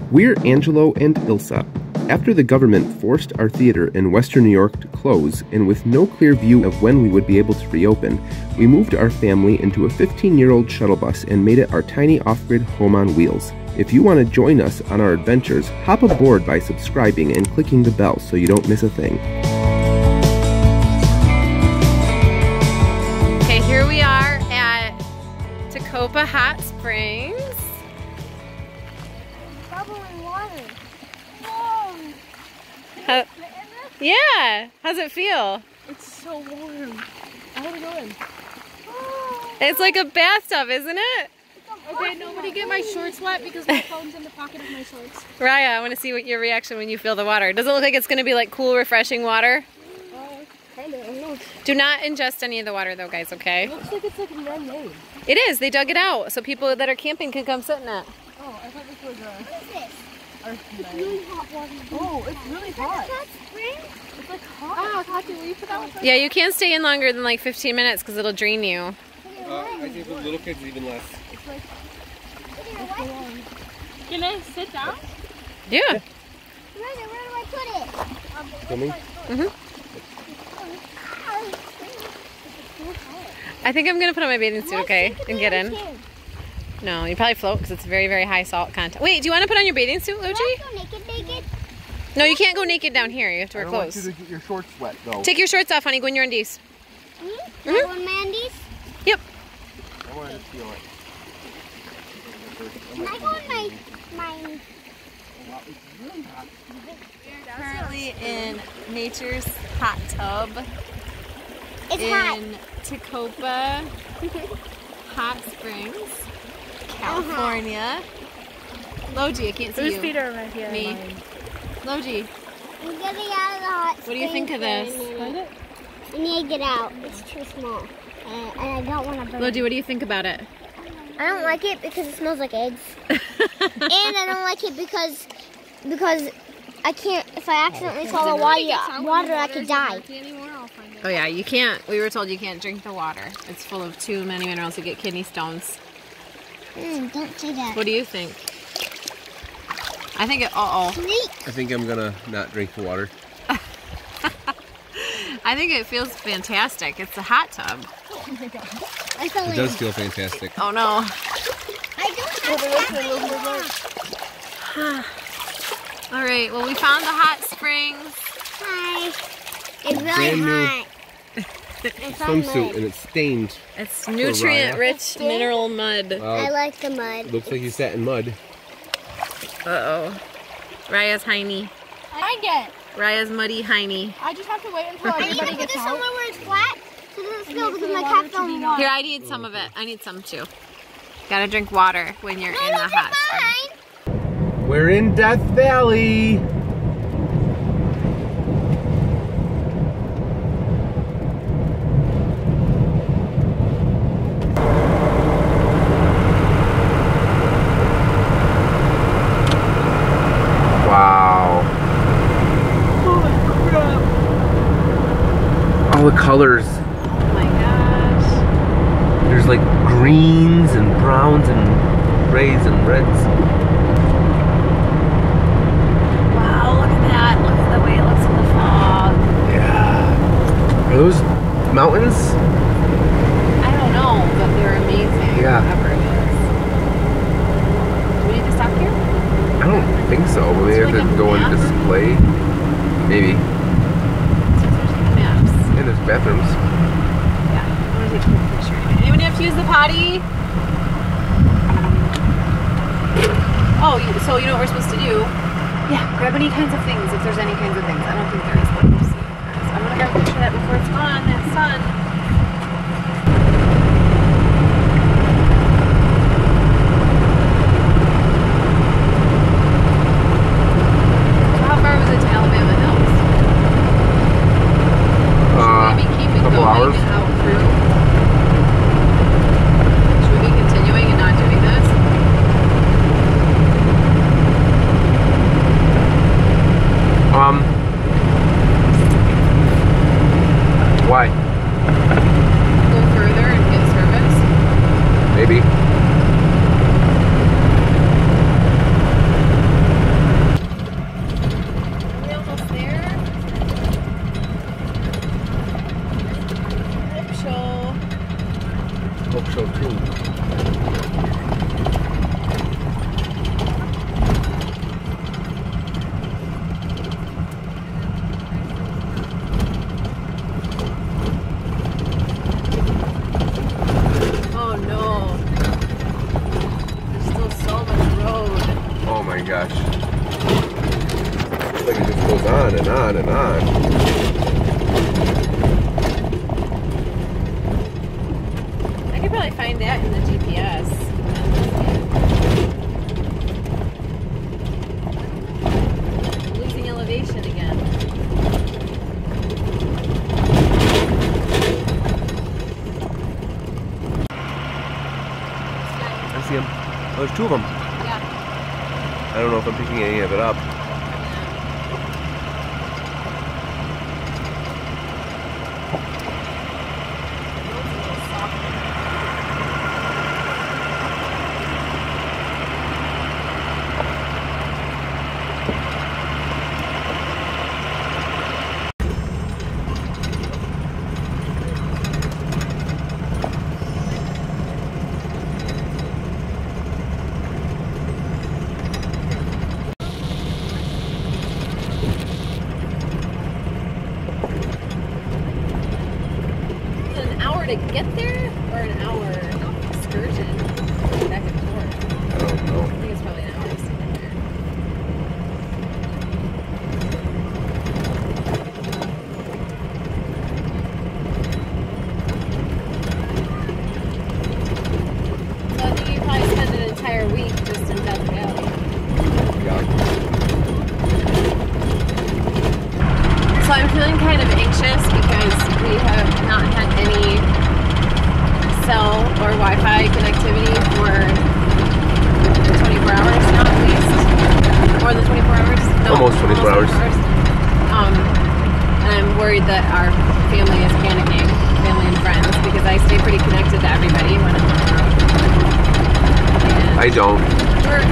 We're Angelo and Ilsa. After the government forced our theater in Western New York to close, and with no clear view of when we would be able to reopen, we moved our family into a 15-year-old shuttle bus and made it our tiny off-grid home on wheels. If you want to join us on our adventures, hop aboard by subscribing and clicking the bell so you don't miss a thing. Okay, here we are at Tecopa Hot Springs. Bubbling water. Yeah, how's it feel? It's so warm. I want to go in. It's like a bathtub, isn't it? Okay, nobody get my shorts wet because my phone's in the pocket of my shorts. Raya, I want to see what your reaction when you feel the water. Does it look like it's going to be like cool, refreshing water? Kind of. I don't know. Do not ingest any of the water though, guys, okay? It looks like it's like man-made. It is. They dug it out so people that are camping can come sit in it. Oh, I thought this was a... What is this? It's really hot water. Oh, it's really hot. It's like hot. Ah, Katya, will you put that one? Yeah, you can't stay in longer than like 15 minutes because it'll drain you. I think with little kids even less. It's like... Can I sit down? Yeah. Where do I put it? Coming? I think I'm going to put on my bathing suit, okay, and get in. No, you probably float because it's very, very high salt content. Wait, do you want to put on your bathing suit, Logie? Naked? No, you can't go naked down here. You have to wear clothes. I don't want you to get your shorts wet, though. Take your shorts off, honey. Go in your undies. On Mandy's? Yep. I want to feel it. Can I go in my... Currently in nature's hot tub It's hot. in Tecopa Hot Springs, California. Logie, I can't see Whose you. feet are right here? Me. Logie, I'm getting out of the hot what do you think of this? I need to get out. It's too small. And I don't want to burn. Logie, what do you think about it? I don't like it because it smells like eggs. And I don't like it because I can't, if I accidentally swallow water, I could die. Oh yeah, you can't. We were told you can't drink the water. It's full of too many minerals to get kidney stones. Don't say that. What do you think? I think it, I think I'm gonna not drink the water. I think it feels fantastic. It's a hot tub. It does feel fantastic. Oh no. I don't have All right, well we found the hot springs. Hi. It's Brand really new hot. It's on Swimsuit, mud. and it's stained. It's nutrient-rich mineral mud. I like the mud. Looks like you sat in mud. Uh-oh. Raya's hiney. I get. Raya's muddy hiney. I just have to wait until I need to everybody put gets this out. somewhere where it's flat so it doesn't spill because my cat's on water. Here, I need some of it. I need some too. Gotta drink water when you're in the hot spring. We're in Death Valley. All the colors. Oh my gosh. There's like greens and browns and grays and reds. Wow, look at that. Look at the way it looks in the fog. Yeah. Are those mountains? I don't know, but they're amazing. Yeah. Whatever it is. Do we need to stop here? I don't think so. We have like to a go and map? display. Maybe. Maps. And there's bathrooms. Yeah, I want to take a quick picture. Anyone have to use the potty? Oh, so you know what we're supposed to do? Yeah, grab any kinds of things if there's any kinds of things. I don't think there is, but we'll see. I'm gonna grab a picture of that before it's gone. That sun. So how far was it to Alabama Hills? Maybe keep it couple going hours. out through. Should we be continuing and not doing this? Why? my gosh. It's like it just goes on and on and on. I could probably find that in the GPS. Losing elevation again. I see them. Oh, there's two of them. Yeah. I don't know if I'm picking any of it up. To get there, or an hour excursion back and forth? I don't know. I think it's probably an hour to get there. So I think you probably spend an entire week just in Death Valley. Yeah. So I'm feeling kind of anxious because we have not had any cell or Wi-Fi connectivity for 24 hours now at least. More than 24 hours? No, Almost 24 hours. And I'm worried that our family is panicking, family and friends, because I stay pretty connected to everybody when I'm on the road. And I don't.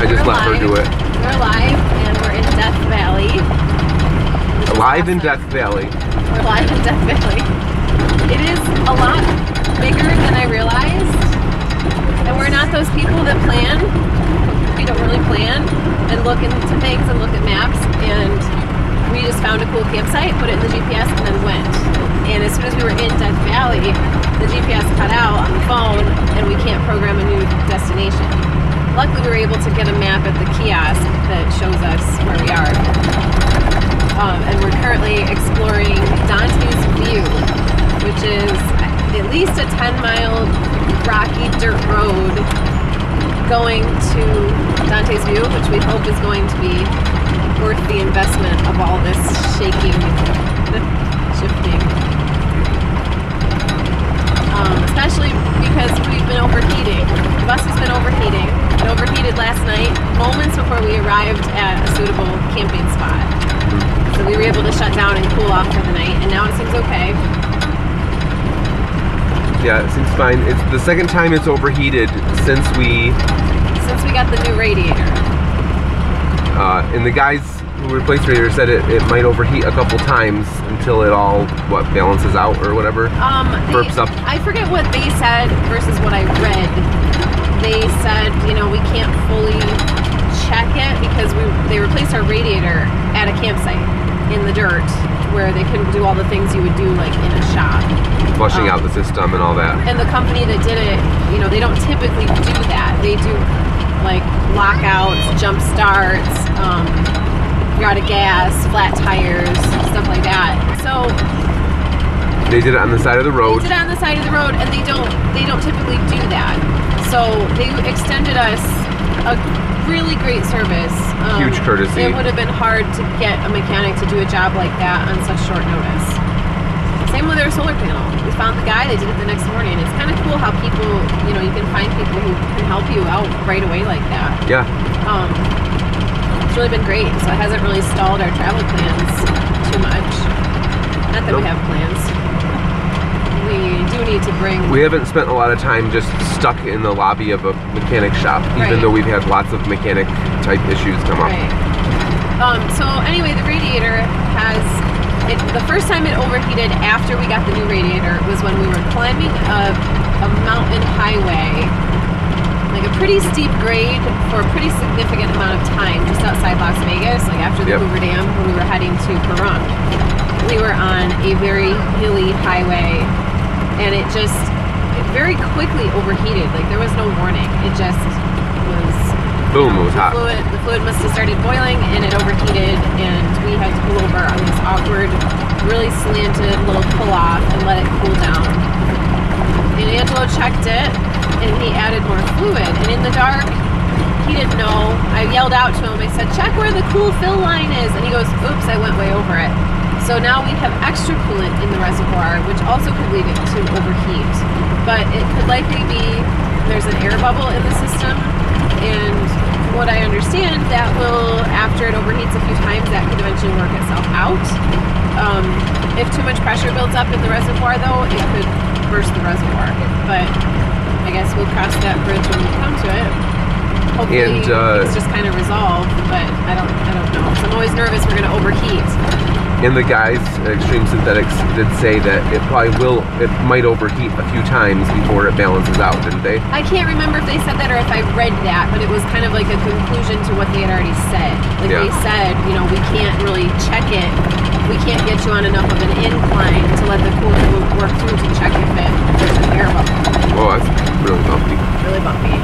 I just let her do it. We're alive and we're in Death Valley. Alive in Death Valley. We're live in Death Valley. It is a lot bigger than I realized. And we're not those people that plan. We don't really plan and look into things and look at maps. And we just found a cool campsite, put it in the GPS, and then went. And as soon as we were in Death Valley, the GPS cut out on the phone and we can't program a new destination. Luckily, we were able to get a map at the kiosk that shows us where we are. And we're currently exploring Dante's View, which is at least a 10-mile rocky dirt road going to Dante's View, which we hope is going to be worth the investment of all this shaking, shifting. Especially because we've been overheating. The bus has been overheating. It overheated last night, moments before we arrived at a suitable camping spot. So we were able to shut down and cool off for the night, and now it seems okay. Yeah, it seems fine. It's the second time it's overheated since we got the new radiator. And the guys who replaced the radiator said it might overheat a couple times until it all balances out or whatever. Burps up. I forget what they said versus what I read. They said, you know, we can't fully check it because they replaced our radiator at a campsite in the dirt where they couldn't do all the things you would do like in a shop. Flushing out the system and all that. And the company that did it, you know, they don't typically do that. They do like lockouts, jump starts, you're out of gas, flat tires, stuff like that. So they did it on the side of the road. They did it on the side of the road, and they don't typically do that. So they extended us a really great service. Huge courtesy. It would have been hard to get a mechanic to do a job like that on such short notice. Same with their solar panel. We found the guy, they did it the next morning. It's kind of cool how people, you know, you can find people who can help you out right away like that. Yeah. It's really been great, so it hasn't really stalled our travel plans too much. Not that we have plans. We do need to bring... We haven't spent a lot of time just stuck in the lobby of a mechanic shop, even though we've had lots of mechanic type issues come up. So anyway, the radiator has... the first time it overheated after we got the new radiator was when we were climbing a mountain highway, like a pretty steep grade for a pretty significant amount of time, just outside Las Vegas, like after the Hoover Dam, when we were heading to Pahrump. We were on a very hilly highway, and it very quickly overheated. Like there was no warning. It just was boom, it was hot. The fluid must have started boiling and it overheated, and we had to pull over on this awkward, really slanted little pull-off and let it cool down. And Angelo checked it, and he added more fluid. And in the dark, he didn't know. I yelled out to him. I said, check where the cool fill line is. And he goes, oops, I went way over it. So now we have extra coolant in the reservoir, which also could lead it to overheat. But it could likely be there's an air bubble in the system, and from what I understand, that will, after it overheats a few times, that could eventually work itself out. If too much pressure builds up in the reservoir, though, it could burst the reservoir. But I guess we'll cross that bridge when we come to it. Hopefully it's just kind of resolved, but I don't know. So I'm always nervous we're going to overheat. And the guys at Extreme Synthetics did say that it might overheat a few times before it balances out, didn't they? I can't remember if they said that or if I read that, but it was kind of like a conclusion to what they had already said. Like they said, you know, we can't really check it. We can't get you on enough of an incline to let the coolant work through to check if there's an air bubble. Oh, that's really bumpy. Really bumpy.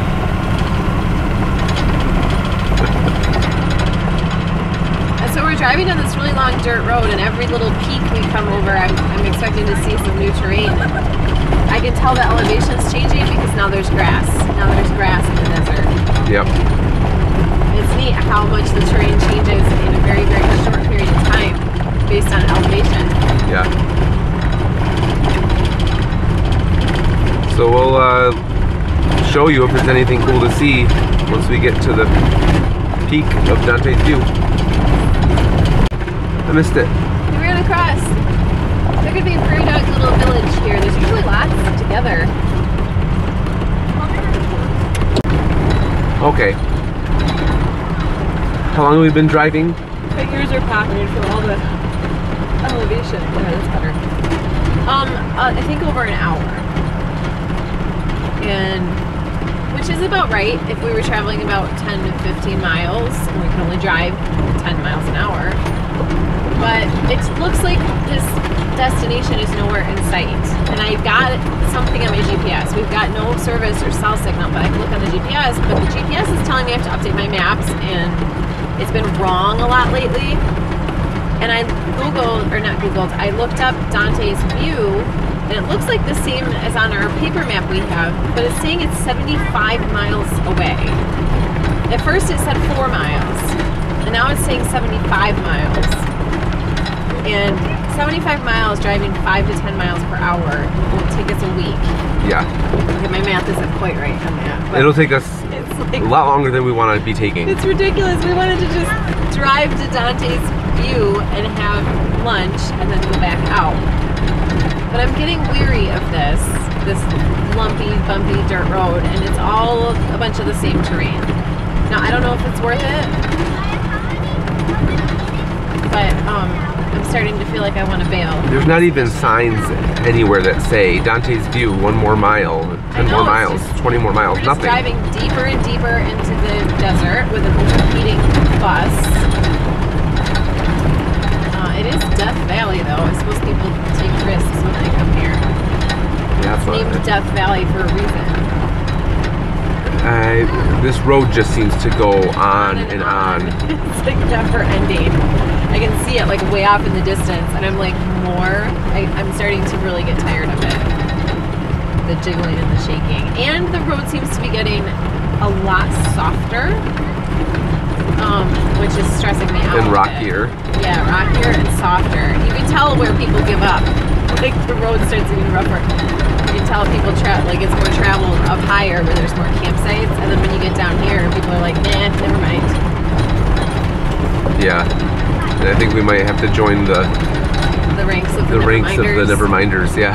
So we're driving down this really long dirt road, and every little peak we come over, I'm expecting to see some new terrain. I can tell the elevation's changing because now there's grass. Now there's grass in the desert. Yep. It's neat how much the terrain changes in a very, very short period of time based on elevation. Yeah. So we'll show you if there's anything cool to see once we get to the peak of Dante's View. I missed it. We ran across. There could be a prairie dog little village here. There's usually lots together. Okay. How long have we been driving? My ears are popping from all the elevation. Yeah, that's better. I think over an hour. And which is about right if we were traveling about 10 to 15 miles and we can only drive 10 miles an hour. But it looks like this destination is nowhere in sight. And I've got something on my GPS. We've got no service or cell signal, but I can look on the GPS. But the GPS is telling me I have to update my maps, and it's been wrong a lot lately. And I I looked up Dante's View, and it looks like the same as on our paper map we have, but it's saying it's 75 miles away. At first it said 4 miles, and now it's saying 75 miles. And 75 miles driving 5 to 10 miles per hour will take us a week. Yeah. Okay, my math isn't quite right on that. It'll take us like, a lot longer than we want to be taking. It's ridiculous. We wanted to just drive to Dante's View and have lunch and then go back out. But I'm getting weary of this lumpy, bumpy dirt road, and it's all a bunch of the same terrain. Now, I don't know if it's worth it, but I'm starting to feel like I want to bail. There's not even signs anywhere that say Dante's View, 1 more mile, 10 more miles, 20 more miles, we're nothing. Just driving deeper and deeper into the desert with an overheating bus. It is Death Valley, though. I suppose people take risks when they come here. Yeah, it's named Death Valley for a reason. This road just seems to go on and on. It's like never ending. I can see it like way off in the distance, and I'm like I'm starting to really get tired of it. The jiggling and the shaking. And the road seems to be getting a lot softer, which is stressing me out. And rockier. Yeah, rockier and softer. You can tell where people give up. Like the road starts getting rougher. You can tell people like it's more traveled up higher where there's more campsites, and then when you get down here, people are like, nah, never mind. Yeah, and I think we might have to join the ranks of the Neverminders. Yeah.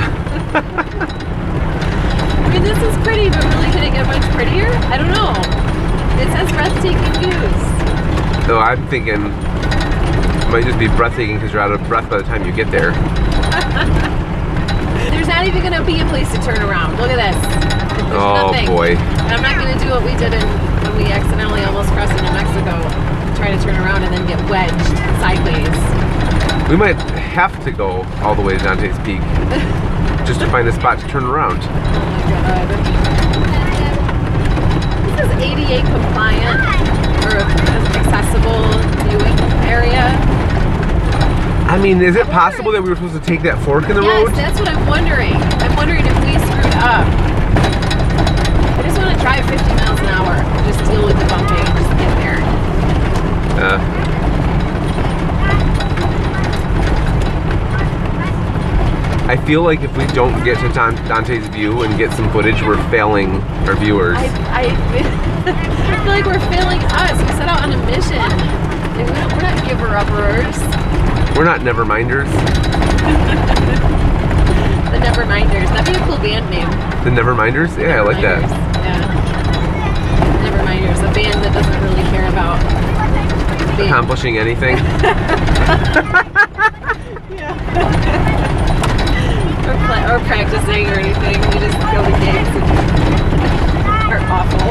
I mean, this is pretty, but really, can it get much prettier? I don't know. It says breathtaking views. So I'm thinking it might just be breathtaking because you're out of breath by the time you get there. There's not even going to be a place to turn around. Look at this. There's nothing. Boy. And I'm not going to do what we did when we accidentally almost crossed into Mexico, try to turn around and then get wedged sideways. We might have to go all the way to Dante's Peak just to find a spot to turn around. Oh my god. this is ADA compliant or accessible viewing area? I mean, is it possible that we were supposed to take that fork in the road? Yes, that's what I'm wondering. I'm wondering if we screwed up. I just want to drive 50 miles an hour and just deal with the bumping and just get there. I feel like if we don't get to Dante's view and get some footage, we're failing our viewers. I feel like we're failing us. We set out on a mission. And we're not giver-uppers. We're not never-minders. The Neverminders. That'd be a cool band name. The Neverminders? Yeah, I like that. Yeah. Neverminders. A band that doesn't really care about accomplishing anything. Or practicing or anything. We just go to gigs and are awful.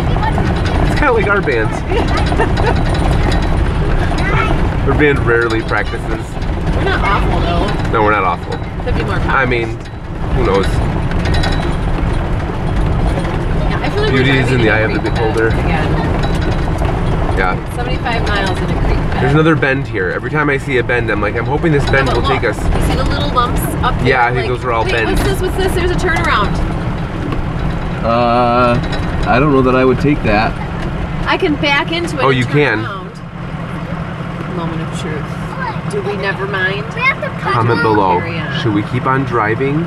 It's kind of like our band. Our band rarely practices. We're not awful though. No, we're not awful. Could be more powerful. I mean, who knows? Yeah, I feel like beauty is in the eye of the beholder. Yeah. 75 miles in a creek bed. There's another bend here. Every time I see a bend, I'm like, I'm hoping this bend will take us. You see the little lumps up there? Yeah, I think those are all bends. What's this? What's this? There's a turnaround. I don't know that I would take that. I can back into it. Oh, you can. Moment of truth. Do we never mind? Comment below. Should we keep on driving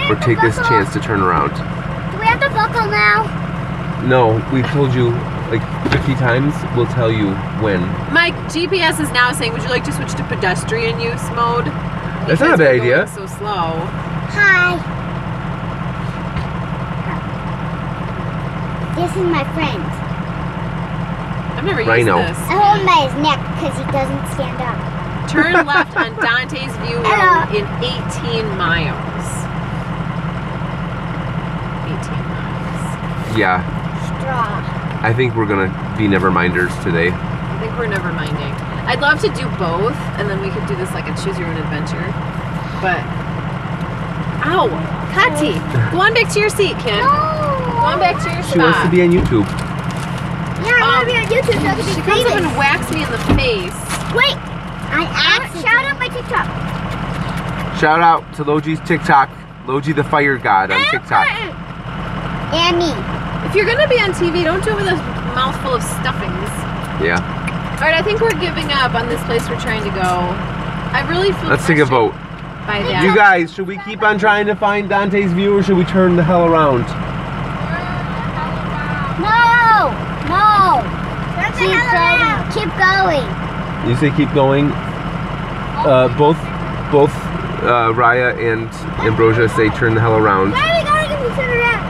or take this chance to turn around? Do we have to buckle now? No, we've told you like 50 times. We'll tell you when. My GPS is now saying, would you like to switch to pedestrian use mode? That's not a bad idea. So slow. Hi. This is my friend. I've never used Rhino. this. I hold him by his neck because he doesn't stand up. Turn left on Dante's View Road in 18 miles. 18 miles. Yeah. Straw. I think we're gonna be never-minders today. I think we're never minding. I'd love to do both, and then we could do this like a choose your own adventure. But, ow, Kati, go on back to your seat, Kim. No. Go on back to your spot. She wants to be on YouTube. Yeah, I want to be on YouTube so I can be She comes up famous. and whacks me in the face. Wait, shout out my TikTok. Shout out to Logi's TikTok. Logi the Fire God on TikTok. And me. If you're gonna be on TV, don't do it with a mouthful of stuffings. Yeah. All right, I think we're giving up on this place we're trying to go. I really feel Let's take a vote. by that. You guys, should we keep on trying to find Dante's View or should we turn the hell around? No, no. Keep going. You say keep going. Both Raya and Ambrosia say turn the hell around. Why are we going to turn around?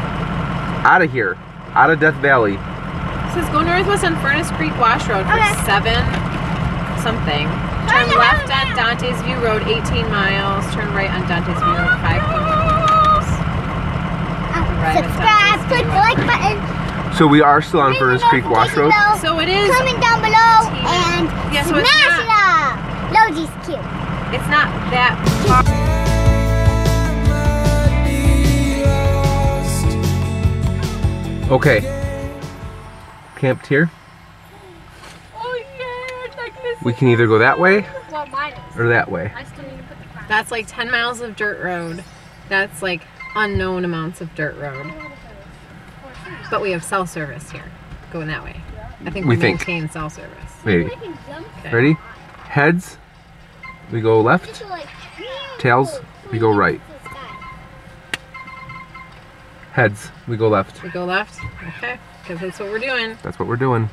Out of here. Out of Death Valley. It says go northwest on Furnace Creek Wash Road for 7 something. Turn left on Dante's View Road 18 miles. Turn right on Dante's View Road 5 miles. Subscribe, click the like button. So we are still on Furnace Creek Wash Road. So it is. Comment down below and Yeah, so it's smash it up. Logi's cute. It's not that far. Okay. Camped here. Oh yeah, We can either go that way well, mine is. or that way. I still need to put the crown. That's like 10 miles of dirt road. That's like unknown amounts of dirt road. But we have cell service here. Going that way. I think we maintain cell service. Maybe. Okay. Ready? Heads, we go left. Tails, we go right. Heads, we go left. We go left? Okay. Because that's what we're doing. That's what we're doing.